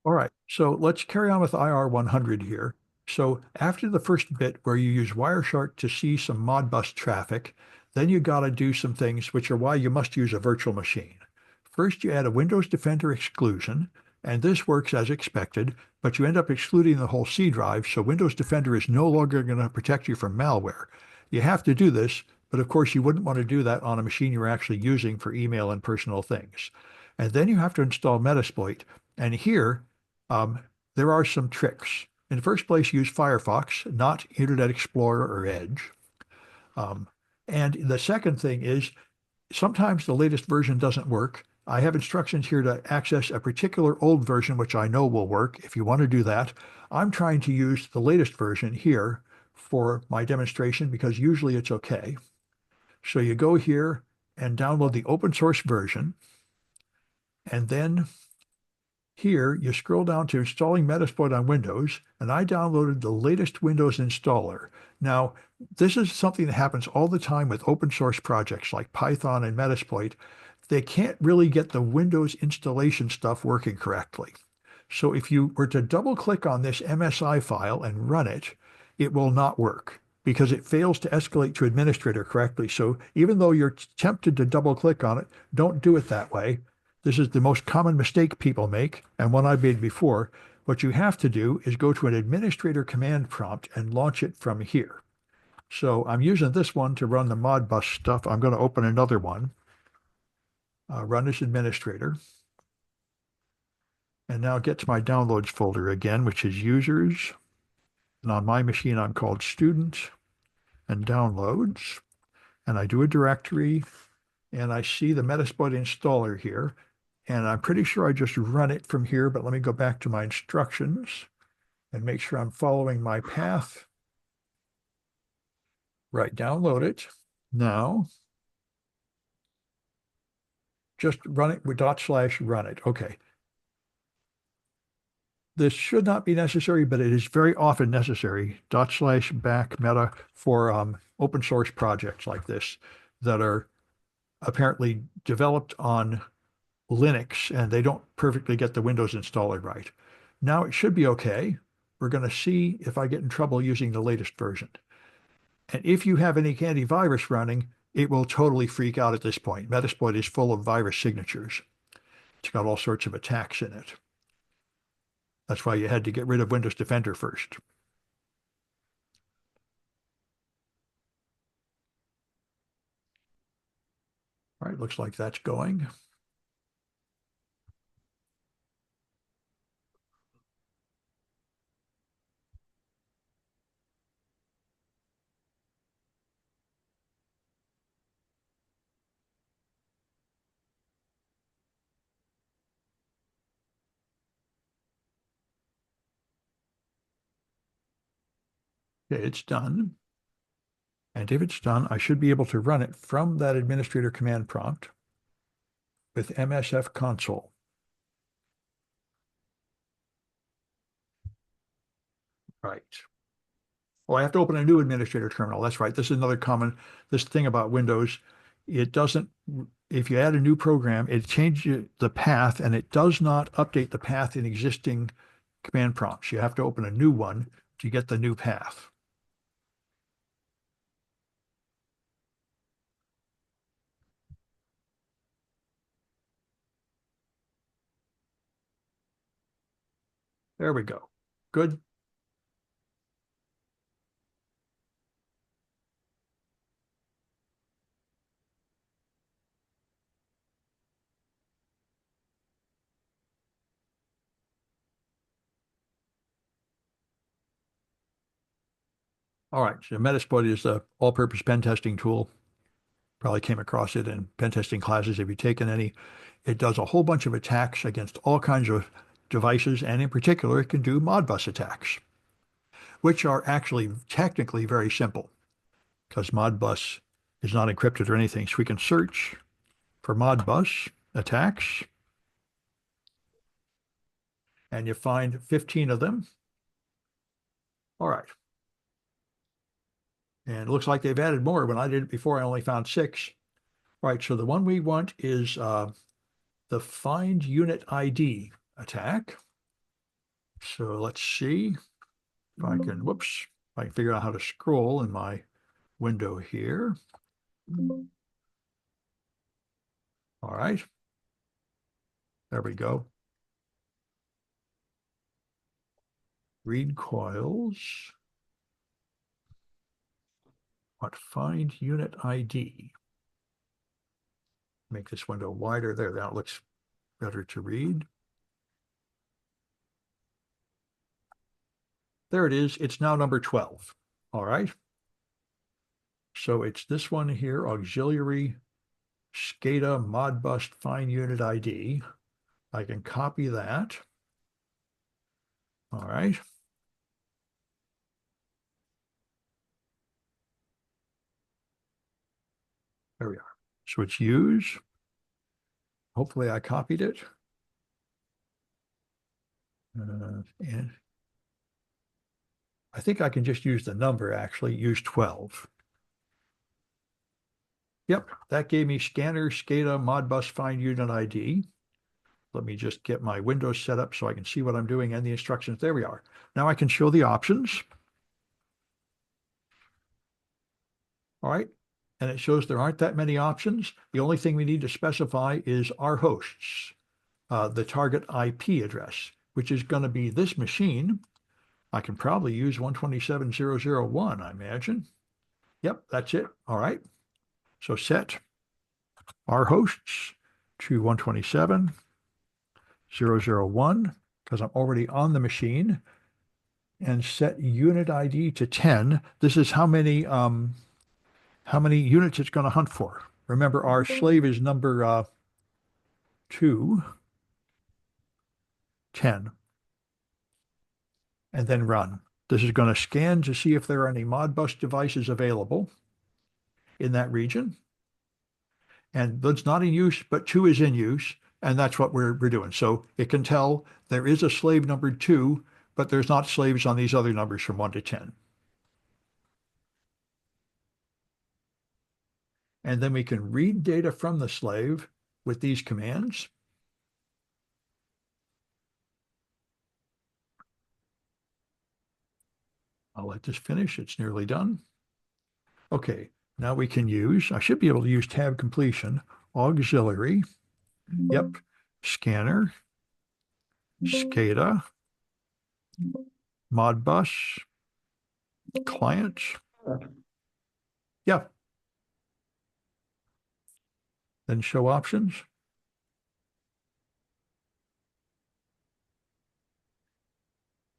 All right, so let's carry on with IR100 here. So after the first bit where you use Wireshark to see some Modbus traffic, then you got to do some things which are why you must use a virtual machine. First, you add a Windows Defender exclusion, and this works as expected, but you end up excluding the whole C drive, so Windows Defender is no longer going to protect you from malware. You have to do this, but of course you wouldn't want to do that on a machine you're actually using for email and personal things. And then you have to install Metasploit, and here um, there are some tricks. In the first place, use Firefox, not Internet Explorer or Edge. Um, and the second thing is sometimes the latest version doesn't work. I have instructions here to access a particular old version, which I know will work if you want to do that. I'm trying to use the latest version here for my demonstration because usually it's okay. So you go here and download the open source version, and then here, you scroll down to installing Metasploit on Windows, and I downloaded the latest Windows installer. Now, this is something that happens all the time with open source projects like Python and Metasploit. They can't really get the Windows installation stuff working correctly. So if you were to double click on this MSI file and run it, it will not work because it fails to escalate to administrator correctly. So even though you're tempted to double click on it, don't do it that way. This is the most common mistake people make, and one I've made before. What you have to do is go to an administrator command prompt and launch it from here. So I'm using this one to run the Modbus stuff. I'm going to open another one, run as administrator, and now get to my downloads folder again, which is users. And on my machine, I'm called student and downloads. And I do a directory, and I see the Metasploit installer here. And I'm pretty sure I just run it from here, but let me go back to my instructions and make sure I'm following my path. Right, download it. Now, just run it with /run it. Okay. This should not be necessary, but it is very often necessary, /back meta for open source projects like this that are apparently developed on Linux and they don't perfectly get the Windows installer right. Now it should be okay. We're going to see if I get in trouble using the latest version. And if you have any antivirus running, it will totally freak out at this point. Metasploit is full of virus signatures. It's got all sorts of attacks in it. That's why you had to get rid of Windows Defender first. All right, looks like that's going. Okay, it's done. And if it's done, I should be able to run it from that administrator command prompt with MSF console. Right. Oh, I have to open a new administrator terminal. That's right. This is another common, this thing about Windows. It doesn't, if you add a new program, it changes the path and it does not update the path in existing command prompts. You have to open a new one to get the new path. There we go. Good. All right. So Metasploit is a all-purpose pen testing tool. Probably came across it in pen testing classes if you've taken any. It does a whole bunch of attacks against all kinds of devices, and in particular, it can do Modbus attacks, which are actually technically very simple because Modbus is not encrypted or anything. So we can search for Modbus attacks, and you find 15 of them. All right. And it looks like they've added more. When I did it before, I only found 6. All right, so the one we want is the find unit ID attack. So let's see if I can, whoops, if I can figure out how to scroll in my window here. All right. There we go. Read coils. What? Find unit ID. Make this window wider there. That looks better to read. There it is. It's now number 12. All right. So it's this one here, auxiliary SCADA Modbus Find Unit ID. I can copy that. All right. There we are. So it's use. Hopefully I copied it. And I think I can just use the number, actually, use 12. Yep, that gave me scanner, SCADA, Modbus Find Unit ID. Let me just get my Windows set up so I can see what I'm doing and the instructions. There we are. Now I can show the options. All right. And it shows there aren't that many options. The only thing we need to specify is our hosts, the target IP address, which is going to be this machine. I can probably use 127.0.0.1, I imagine. Yep, that's it. All right. So set our hosts to 127.0.0.1 because I'm already on the machine, and set unit ID to 10. This is how many units it's going to hunt for. Remember, our slave is number 2, 10, and then run. This is going to scan to see if there are any Modbus devices available in that region. And that's not in use, but 2 is in use, and that's what we're doing. So it can tell there is a slave number 2, but there's not slaves on these other numbers from 1 to 10. And then we can read data from the slave with these commands. I'll let this finish. It's nearly done. Okay, now we can use, I should be able to use tab completion, auxiliary, yep, scanner, SCADA, Modbus, client, yeah. Then show options.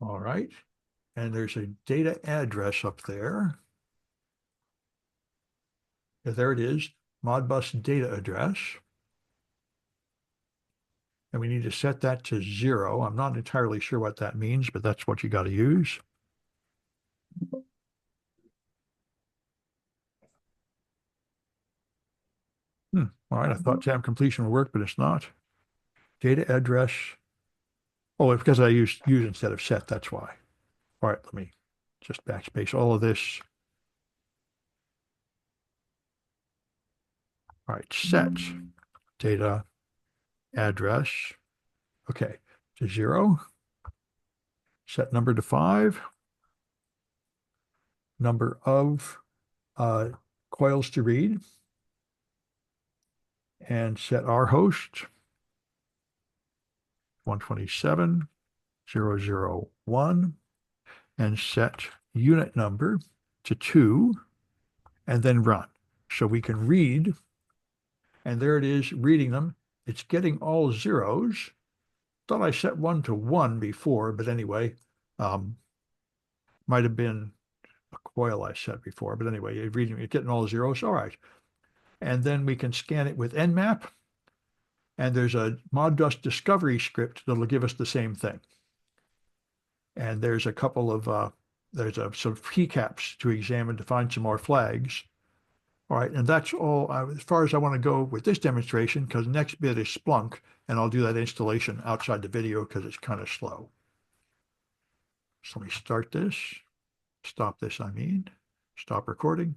All right, and there's a data address up there. Yeah, there it is, Modbus data address. And we need to set that to 0. I'm not entirely sure what that means, but that's what you got to use. All right, I thought tab completion would work, but it's not. Data address. Oh, it's because I used use instead of set, that's why. All right, let me just backspace all of this. All right, set data address. Okay, to 0. Set number to 5. Number of coils to read. And set our host 127.0.0.1 and set unit number to 2 and then run. So we can read, and there it is reading them. It's getting all zeros. Thought I set 1 to 1 before, but anyway, might have been a coil I set before, but anyway, you're reading, you're getting all zeros. All right. And then we can scan it with Nmap. And there's a Modbus discovery script that'll give us the same thing. And there's a couple of, there's some keycaps to examine to find some more flags. All right, and that's all as far as I want to go with this demonstration, because the next bit is Splunk, and I'll do that installation outside the video because it's kind of slow. So let me start this, stop this, stop recording.